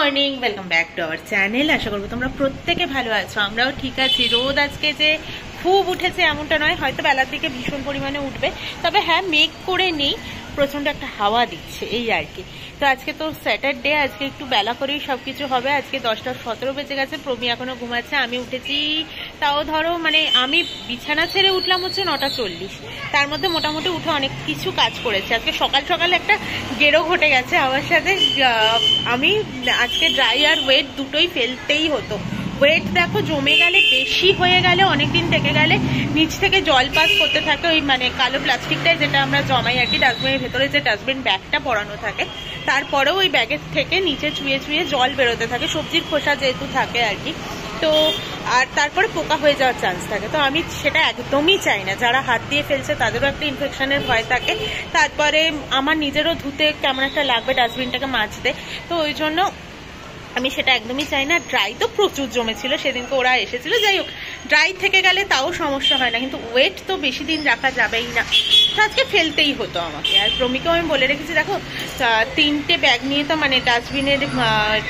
Morning, welcome back to our channel. আশা করবো তোমরা প্রত্যেকে ভালো আছো, আমরাও ঠিক আছি। রোদ আজকে যে খুব উঠেছে এমনটা নয়, হয়তো বেলার দিকে ভীষণ পরিমাণে উঠবে, তবে হ্যাঁ মেঘ করে নেই, প্রচণ্ড একটা হাওয়া দিচ্ছে এই আর কি। তো আজকে তো স্যাটারডে, আজকে একটু বেলা করেই সব কিছু হবে। আজকে 10:17 বেজে গেছে, প্রমি এখনো ঘুমাচ্ছে। আমি উঠেছি তাও ধরো মানে আমি বিছানা ছেড়ে উঠলাম হচ্ছে 9:40। তার মধ্যে মোটামুটি উঠে অনেক কিছু কাজ করেছে। আজকে সকাল সকাল একটা গেরো ঘটে গেছে আমার সাথে। আমি আজকে ড্রাই আর ওয়েট দুটোই ফেলতেই হতো। ওয়েট দেখো জমে গেলে, বেশি হয়ে গেলে, অনেকদিন থেকে গেলে নিচ থেকে জল পাস করতে থাকে ওই মানে কালো প্লাস্টিকটাই, যেটা আমরা জমাই আর কি ডাস্টবিনের ভেতরে, যে ডাস্টবিন ব্যাগটা পরানো থাকে, তারপরেও ওই ব্যাগের থেকে নিচে চুয়ে চুয়ে জল বেরোতে থাকে, সবজির খোসা যেহেতু থাকে আর কি। তো আর তারপরে পোকা হয়ে যাওয়ার চান্স থাকে। তো আমি সেটা একদমই চাই না। যারা হাত দিয়ে ফেলছে তাদেরও একটা ইনফেকশনের ভয় থাকে, তারপরে আমার নিজেরও ধুতে কেমন একটা লাগবে ডাস্টবিনটাকে মাজতে। তো ওই জন্য আমি সেটা একদমই চাই না। ড্রাই তো প্রচুর জমেছিল, সেদিনকে ওরা এসেছিল। যাই হোক, ড্রাই থেকে গেলে তাও সমস্যা হয় না, কিন্তু ওয়েট তো বেশি দিন রাখা যাবেই না, তো আজকে ফেলতেই হতো আমাকে। আর প্রমিকেও আমি বলে রেখেছি, দেখো 3টে ব্যাগ নিয়ে তো মানে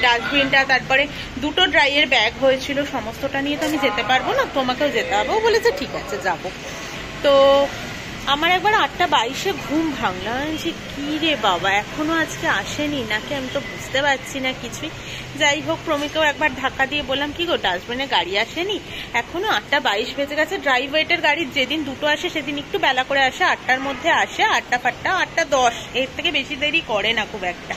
ডাস্টবিনটা, তারপরে 2টো ড্রাইয়ের ব্যাগ হয়েছিল, সমস্তটা নিয়ে তো আমি যেতে পারবো না, তোমাকেও যেতে হবে। ও বলেছে ঠিক আছে যাবো। তো আমার একবার 8:22 ঘুম ভাঙলাম যে কি রে বাবা, এখনো আজকে আসেনি নাকি, আমি তো বুঝতে পারছি না কিছুই। যাই হোক, প্রমিকেও একবার ধাক্কা দিয়ে বললাম কি গো, ডাস্টবিনে গাড়ি আসেনি, এখনো 8:22 বেজে গেছে। ড্রাই ওয়েটের গাড়ি যেদিন 2টো আসে সেদিন একটু বেলা করে আসে, 8টার মধ্যে আসে, 8:10, এর থেকে বেশি দেরি করে না খুব একটা।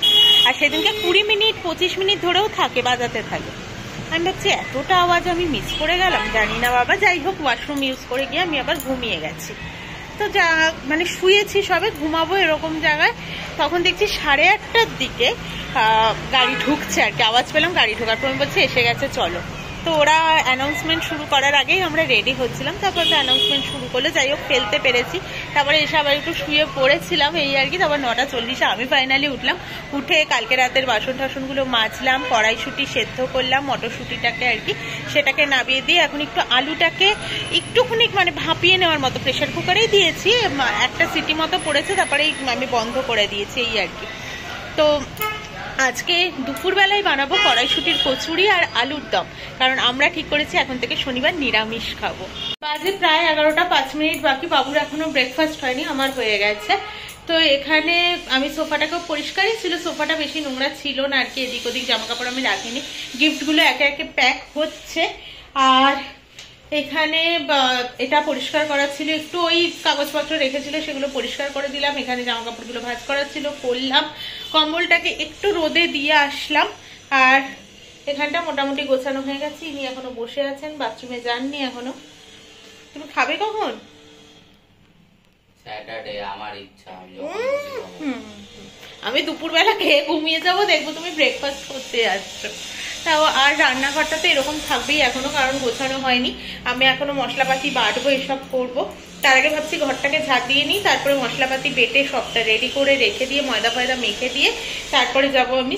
আর সেদিনকে 20 মিনিট 25 মিনিট ধরেও থাকে, বাজাতে থাকে। আমি ভাবছি এতটা আওয়াজ আমি মিস করে গেলাম, জানি না বাবা। যাই হোক, ওয়াশরুম ইউজ করে গিয়ে আমি আবার ঘুমিয়ে গেছি। তো যা মানে শুয়েছি সবে, ঘুমাবো এরকম জায়গায়, তখন দেখছি 8:30টার দিকে গাড়ি ঢুকছে আর কি, আওয়াজ পেলাম গাড়ি ঢোকার পর। আমি বলছি এসে গেছে চলো। তো ওরা অ্যানাউন্সমেন্ট শুরু করার আগেই আমরা রেডি হচ্ছিলাম, তারপর তো অ্যানাউন্সমেন্ট শুরু করলো। যাই হোক, ফেলতে পেরেছি। তারপরে এসে আবার একটু শুয়ে পড়েছিলাম এই আর কি। তারপর 9:40 আমি ফাইনালি উঠলাম। উঠে কালকে রাতের বাসন টাসনগুলো মাজলাম, কড়াইশুঁটি সেদ্ধ করলাম, মটরশুঁটিটাকে আর কি, সেটাকে নামিয়ে দিয়ে এখন একটু আলুটাকে একটুখানি মানে ভাপিয়ে নেওয়ার মতো প্রেশার কুকারেই দিয়েছি, একটা সিটি মতো পড়েছে, তারপরে আমি বন্ধ করে দিয়েছি এই আর কি। তো আজকে দুপুরবেলায় বানাবো কড়াইশুঁটির কচুরি আর আলুর দম, কারণ আমরা ঠিক করেছি এখন থেকে শনিবার নিরামিষ খাবো। বাজে প্রায় 11:05 বাকি, বাবুর এখনো ব্রেকফাস্ট হয়নি, আমার হয়ে গেছে। তো এখানে আমি সোফাটাকেও পরিষ্কারই ছিল, সোফাটা বেশি নোংরা ছিল না আর কি, এদিক ওদিক জামা কাপড় আমি রাখিনি। গিফটগুলো একে একে প্যাক হচ্ছে। আর এখানে এটা পরিষ্কার করা ছিল, একটু ওই কাগজপত্র রেখেছিল সেগুলো পরিষ্কার করে দিলাম। এখানে জামা কাপড়গুলো ভাঁজ করা ছিল, করলাম। কম্বলটাকে একটু রোদে দিয়ে আসলাম। আর এখানটা মোটামুটি গোছানো হয়ে গেছে। ইনি এখনো বসে আছেন, বাথরুমে যাননি এখনো। তুমি খাবে কখন? স্যাটারডে আমার ইচ্ছা, আমি দুপুরবেলা খেয়ে ঘুমিয়ে যাবো, দেখবো তুমি ব্রেকফাস্ট করতে আসছো। তাও আর রান্নাঘরটা তো এরকম থাকবেই এখনো, কারণ গোছানো হয়নি। আমি এখনো মশলাপাতি বাটবো, এসব করবো। তার আগে ভাবছি ঘরটাকে ঝাঁট দিয়ে নিই, তারপরে মশলাপাতি বেটে সবটা রেডি করে রেখে দিয়ে, ময়দা ফয়দা মেখে দিয়ে তারপরে যাবো আমি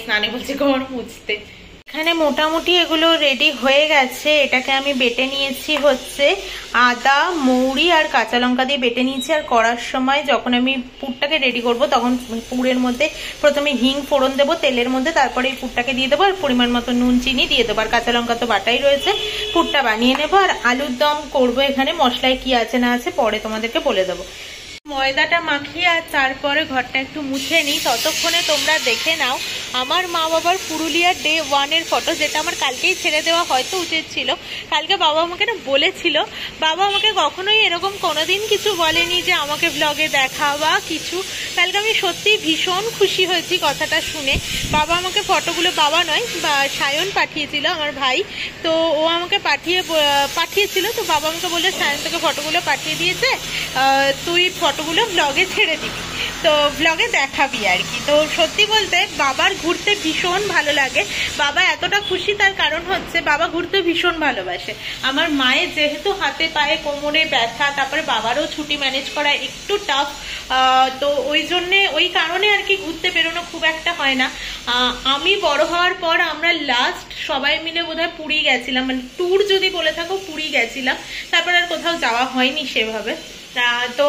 স্নানে বলছি, ঘর মুছতে। এখানে মোটামুটি এগুলো রেডি হয়ে গেছে। এটাকে আমি বেটে নিয়েছি হচ্ছে আদা, মৌরি আর কাঁচা লঙ্কা দিয়ে বেটে নিয়েছি। আর করার সময় যখন আমি পুরটাকে রেডি করব, তখন পুরের মধ্যে প্রথমে হিং ফোড়ন দেবো তেলের মধ্যে, তারপরে এই পুরটাকে দিয়ে দেবো, আর পরিমাণ মতো নুন চিনি দিয়ে দেবো, আর কাঁচা লঙ্কা তো বাটাই রয়েছে। পুরটা বানিয়ে নেবো আর আলুর দম করবো। এখানে মশলায় কি আছে না আছে পরে তোমাদেরকে বলে দেবো। ময়দাটা মাখিয়ে আর তারপরে ঘরটা একটু মুছে নিই। ততক্ষণে তোমরা দেখে নাও আমার মা বাবার পুরুলিয়ার ডে 1-এর ফটো, যেটা আমার কালকেই ছেড়ে দেওয়া হয়তো উচিত ছিল। কালকে বাবা আমাকে না বলেছিল, বাবা আমাকে কখনোই এরকম কোনোদিন কিছু বলেনি যে আমাকে ব্লগে দেখা বা কিছু। কালকে আমি সত্যিই ভীষণ খুশি হয়েছি কথাটা শুনে। বাবা আমাকে ফটোগুলো, বাবা নয় বা সায়ন পাঠিয়েছিল, আমার ভাই, তো ও আমাকে পাঠিয়েছিল। তো বাবা আমাকে বলে, সায়ন তোকে ফটোগুলো পাঠিয়ে দিয়েছে, তুই ফটোগুলো ব্লগে ছেড়ে দিবি, তো ব্লগে দেখাবি আর কি। তো সত্যি বলতে বাবার ঘুরতে ভীষণ ভালো লাগে। বাবা এতটা খুশি তার কারণ হচ্ছে বাবা ঘুরতে ভীষণ ভালোবাসে। আমার মায়ের যেহেতু হাতে পায়ে কোমরে ব্যথা, তারপরে বাবারও ছুটি ম্যানেজ করা একটু টাফ, তো ওই কারণে আর কি ঘুরতে বেরোনো খুব একটা হয় না। আমি বড় হওয়ার পর আমরা লাস্ট সবাই মিলে বোধহয় পুরী গেছিলাম, মানে ট্যুর যদি বলে থাকো পুরী গেছিলাম, তারপর আর কোথাও যাওয়া হয়নি সেভাবে। তো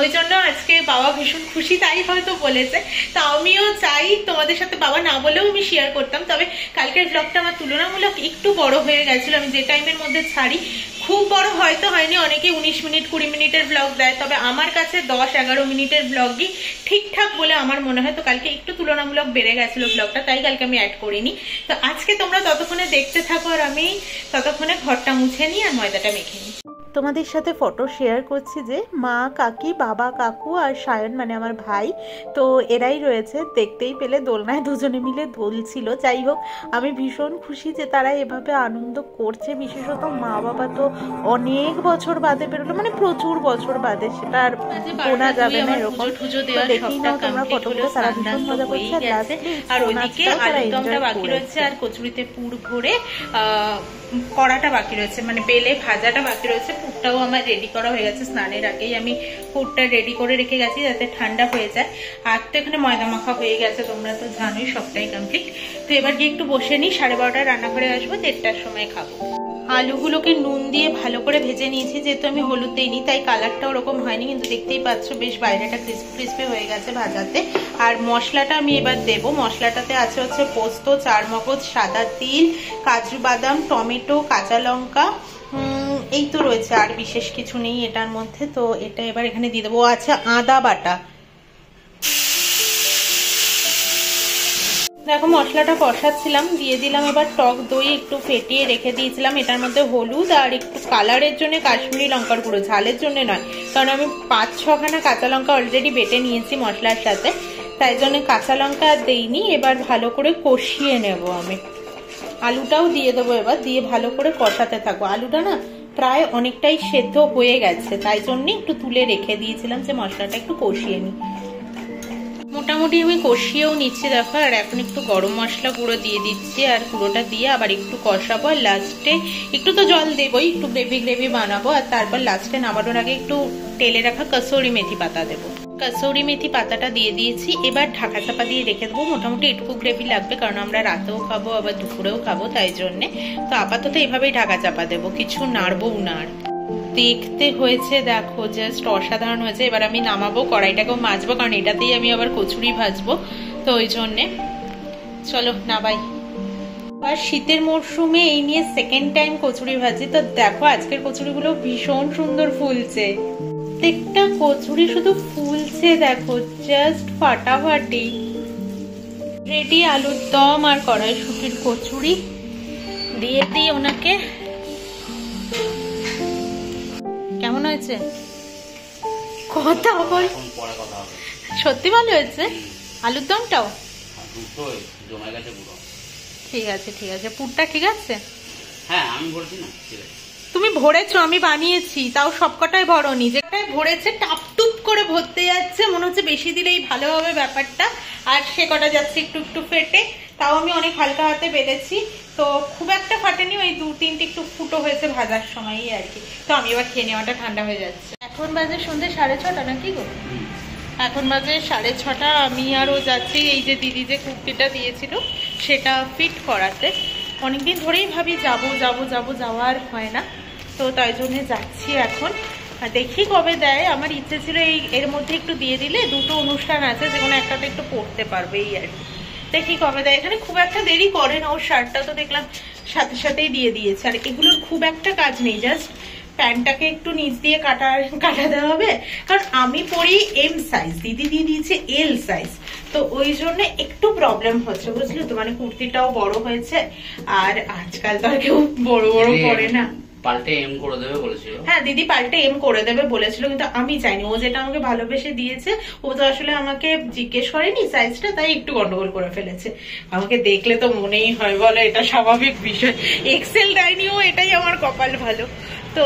ওই জন্য আজকে বাবা ভীষণ খুশি, তাই হয়তো বলেছে। তো আমিও চাই তোমাদের সাথে, বাবা না বলেও আমি শেয়ার করতাম, তবে কালকের ব্লগটা আমার তুলনামূলক একটু বড় হয়ে গেছিল। আমি যে টাইমের মধ্যে ছাড়ি খুব বড় হয়তো হয়নি, অনেকে 19 মিনিট 20 মিনিটের ব্লগ দেয়, তবে আমার কাছে 10-11 মিনিটের ব্লগই ঠিকঠাক বলে আমার মনে হয়। তো কালকে একটু তুলনামূলক বেড়ে গেছিল ব্লগটা, তাই কালকে আমি অ্যাড করিনি। তো আজকে তোমরা ততক্ষণে দেখতে থাকো, আর আমি ততক্ষণে ঘরটা মুছে নিই আর ময়দাটা মেখে নিই। তোমাদের সাথে ফটো শেয়ার করছি যে মা, কাকি, বাবা, কাকু আর সায়ন মানে আমার ভাই, তো এরাই রয়েছে। দেখতেই পেলে দোলনায় দুজনে মিলে দোলছিল। যাই হোক, আমি ভীষণ খুশি যে তারা এভাবে আনন্দ করছে। বিশেষত মা বাবা তো অনেক বছর বাদে বেরোলো, মানে প্রচুর বছর বাদে, সেটা আর গোনা যাবে না এরকম। দেখি না তোমরা ফটোগুলো, তারা ভীষণ মজা করছে। আর ওইদিকে আলুরদমটা বাকি রয়েছে, আর কচুরিতে পুর ভরে কড়াটা বাকি রয়েছে, মানে বেলে ভাজাটা বাকি রয়েছে। পুরটাও আমার রেডি করা হয়ে গেছে, স্নানের আগেই আমি পুরটা রেডি করে রেখে গেছি যাতে ঠান্ডা হয়ে যায়। আর তো এখানে ময়দা মাখা হয়ে গেছে, তোমরা তো জানোই, সবটাই কমপ্লিট। তো এবার গিয়ে একটু বসে নিই, 12:30টায় রান্নাঘরে আসবো, 1:30টার সময় খাবো। আলুগুলোকে নুন দিয়ে ভালো করে ভেজে নিয়েছি, যেহেতু আমি হলুদ দিইনি তাই কালারটা ওরকম হয়নি, কিন্তু দেখতেই পাচ্ছ বেশ বাইরেটা ক্রিস্পি ক্রিস্পি হয়ে গেছে ভাজাতে। আর মশলাটা আমি এবার দেবো। মশলাটাতে আছে হচ্ছে পোস্ত, চারমগজ, সাদা তিল, কাজু বাদাম, টমেটো, কাঁচা লঙ্কা, এই তো রয়েছে, আর বিশেষ কিছু নেই এটার মধ্যে। তো এটা এবার এখানে দিয়ে দেবো। আচ্ছা, আদা বাটা। দেখো মশলাটা কষাচ্ছিলাম, দিয়ে দিলাম এবার টক দই, একটু ফেটিয়ে রেখে দিয়েছিলাম। এটার মধ্যে হলুদ আর একটু কালারের জন্য কাশ্মীরি লঙ্কার গুঁড়ো, ঝালের জন্য নয়, কারণ আমি 5-6খানা কাঁচা লঙ্কা অলরেডি বেটে নিয়েছি মশলার সাথে, তাই জন্য কাঁচা লঙ্কা আর দেইনি। এবার ভালো করে কষিয়ে নেব আমি। আলুটাও দিয়ে দেবো এবার, দিয়ে ভালো করে কষাতে থাকবো। আলুটা না প্রায় অনেকটাই সেদ্ধ হয়ে গেছে, তাই জন্য একটু তুলে রেখে দিয়েছিলাম যে মশলাটা একটু কষিয়ে নিই। মোটামুটি আমি কষিয়েও নিচ্ছি দেখো। আর এখন একটু গরম মশলা গুঁড়ো দিয়ে দিচ্ছি, আর গুঁড়োটা দিয়ে আবার একটু কষাবো। আর লাস্টে একটু তো জল দেবোই, একটু গ্রেভি গ্রেভি বানাবো। আর তারপর লাস্টে নামানোর আগে একটু তেলে রাখা কসুরি মেথি পাতা দেবো। কসুরি মেথি পাতাটা দিয়ে দিয়েছি। এবার ঢাকা চাপা দিয়ে রেখে দেবো। মোটামুটি এটুকু গ্রেভি লাগবে, কারণ আমরা রাতেও খাবো আবার দুপুরেও খাবো, তাই জন্যে। তো আপাতত এভাবেই ঢাকা চাপা দেবো, কিছু নাড়বও না। দেখতে হয়েছে দেখো, জাস্ট অসাধারণ হয়েছে। এবার আমি নামাবো, কড়াইটাকেও মাজবো, কারণ এটাতেই আমি আবার কচুরি ভাজবো, তো ওই জন্যে। চলো নামাই। আর শীতের মরশুমে এই নিয়ে সেকেন্ড টাইম কচুরি ভাজি। তো দেখো আজকের কচুরিগুলো ভীষণ সুন্দর ফুলছে, প্রত্যেকটা কচুরি শুধু ফুলছে দেখো, জাস্ট ফাটাফাটি। রেডি আলুর দম আর কড়াইশুঁটির কচুরি। দিয়ে দিই ওনাকে। কেমন হয়েছে কথা বল, সত্যি ভালো হয়েছে। আলুর দমটাও ঠিক আছে, ঠিক আছে। পুরটা ঠিক আছে? হ্যাঁ আমি ভরছি না, তুমি ভরেছো, আমি বানিয়েছি, তাও সবকটাই ভরনি। যেটাই ভরেছে টাপটুপ করে ভরতে যাচ্ছে, মনে হচ্ছে বেশি দিলেই ভালো হবে ব্যাপারটা। আর সে কটা যাচ্ছে একটু একটু ফেটে, তাও আমি অনেক হালকা হাতে বেড়েছি, তো খুব একটা ফাটেনি, ওই 2-3টে একটু ফুটো হয়েছে ভাজার সময়ই আর কি। তো আমি এবার খেয়ে নেওয়াটা ঠান্ডা হয়ে যাচ্ছে। এখন বাজে সন্ধ্যে 6:30 নাকি গো? এখন বাজে 6:30। আমি আরও যাচ্ছি এই যে দিদি যে কুর্তিটা দিয়েছিল সেটা ফিট করাতে। অনেকদিন ধরেই ভাবি যাবো যাবো যাবো, যাওয়ার হয় না, তো তাই জন্য যাচ্ছি এখন। দেখি কবে দেয়। আমার ইচ্ছে ছিল এর মধ্যে একটু দিয়ে দিলে, দুটো অনুষ্ঠান আছে, যেকোনো একটাতে একটু পড়তে পারবে এই আর কি। দেখি কবে দেয়। এখানে খুব একটা দেরি করে না, ওর শার্টটা তো দেখলাম সাথে সাথেই দিয়ে দিয়েছে। আর এগুলোর খুব একটা কাজ নেই, জাস্ট প্যান্টটাকে একটু নিচ দিয়ে কাটাতে হবে, কারণ আমি পরি এম সাইজ, দিদি দিয়ে দিয়েছে এল সাইজ, তো ওই জন্য একটু প্রবলেম হচ্ছে, বুঝলি তো। মানে কুর্তিটাও বড় হয়েছে, আর আজকাল তো আর কেউ বড় বড় পরে না। পাল্টে এম করে দেবে বলেছিল। হ্যাঁ দিদি পাল্টে এম করে দেবে বলেছিল, কিন্তু আমি চাইনি। ও যেটা আমাকে ভালোবেসে দিয়েছে, ও তো আসলে আমাকে জিজ্ঞেস করেনি সাইজটা, তাই একটু গন্ডগোল করে ফেলেছে। আমাকে দেখলে তো মনেই হয়, বলো এটা স্বাভাবিক বিষয়। এক্সেল দেয়নি ও, এটাই আমার কপাল ভালো। তো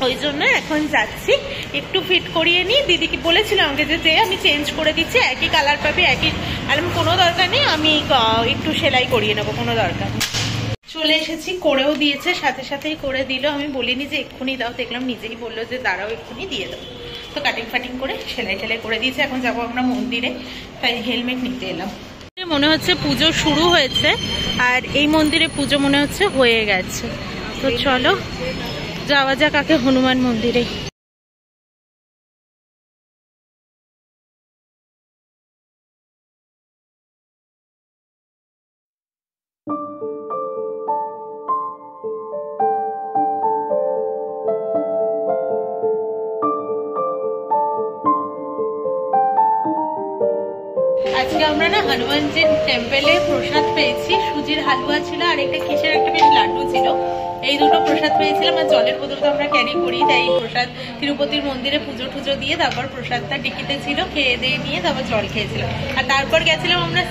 ওই জন্য এখন যাচ্ছি, একটু ফিট করিয়ে নিই। দিদিকে বলেছিল আমাকে যে আমি চেঞ্জ করে দিচ্ছি, একই কালার পাবে একই। আর কোনো দরকার নেই, আমি একটু সেলাই করিয়ে নেবো, কোনো দরকার নেই। চলে এসেছি, করেও দিয়েছে, সাথে সাথেই করে দিল। আমি বলিনি যে এক্ষুনি দাও, দেখলাম নিজেই বললো যে দাঁড়াও এক্ষুনি দিয়ে দাও। তো কাটিং ফাটিং করে সেলাই টেলাই করে দিয়েছে। এখন যাবো আমরা মন্দিরে, তাই হেলমেট নিতে এলাম। মনে হচ্ছে পুজো শুরু হয়েছে, আর এই মন্দিরে পুজো মনে হচ্ছে হয়ে গেছে। তো চলো যাওয়া যাক আগে হনুমান মন্দিরে। আজকে আমরা না হনুমানজির টেম্পেলে প্রসাদ পেয়েছি, সুজির হালুয়া ছিল আর একটা কিসের একটা বেশ লাড্ডু ছিল। এই দুটো প্রসাদ পেয়েছিলাম, আর জলের বোতল তো আমরা ক্যারি করি, তাই প্রসাদ তিরুপতির মন্দিরে পুজো টুজো দিয়ে তারপর প্রসাদটা ডিকিতে ছিল, খেয়ে দিয়ে নিয়ে তারপর জল খেয়েছিলাম। আর তারপর গেছিলাম আমরা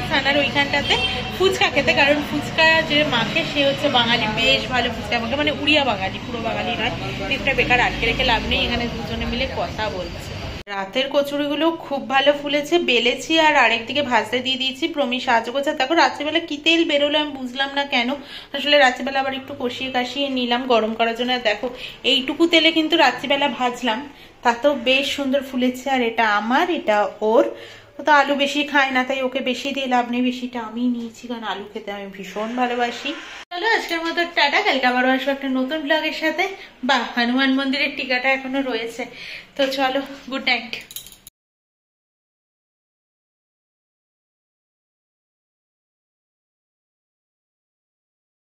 সানার ওইখানটাতে ফুচকা খেতে, কারণ ফুচকা যে মাখে সে হচ্ছে বাঙালি, বেশ ভালো ফুচকা মাখে, মানে উড়িয়া বাঙালি, পুরো বাঙালি নয়। এটা বেকার আটকে রেখে লাভ নেই, এখানে দুজনে মিলে কথা বলছে। রাতের কচুরিগুলো খুব ভালো ফুলেছে, বেলেছি আর আরেকদিকে ভাজতে দিয়ে দিয়েছি। প্রমি সাহায্য করছে। দেখো রাত্রিবেলা কি তেল বেরোলো আমি বুঝলাম না কেন, আসলে রাত্রিবেলা আবার একটু কষিয়ে কাশিয়ে নিলাম গরম করার জন্য। দেখো এইটুকু তেলে কিন্তু রাত্রিবেলা ভাজলাম, তাতেও বেশ সুন্দর ফুলেছে। আর এটা আমার, এটা ওর, ও তো আলু বেশি খায় না, তাই ওকে বেশি দিয়ে লাভ নেই, বেশিটা আমি নিয়েছি, কারণ আলু খেতে আমি ভীষণ ভালোবাসি। চলো আজকের মতো টাটা, কালকে আবারও আসবো একটা নতুন ব্লগের সাথে। বা হনুমান মন্দিরের টিকাটা এখনো রয়েছে, তো চলো, গুড নাইট।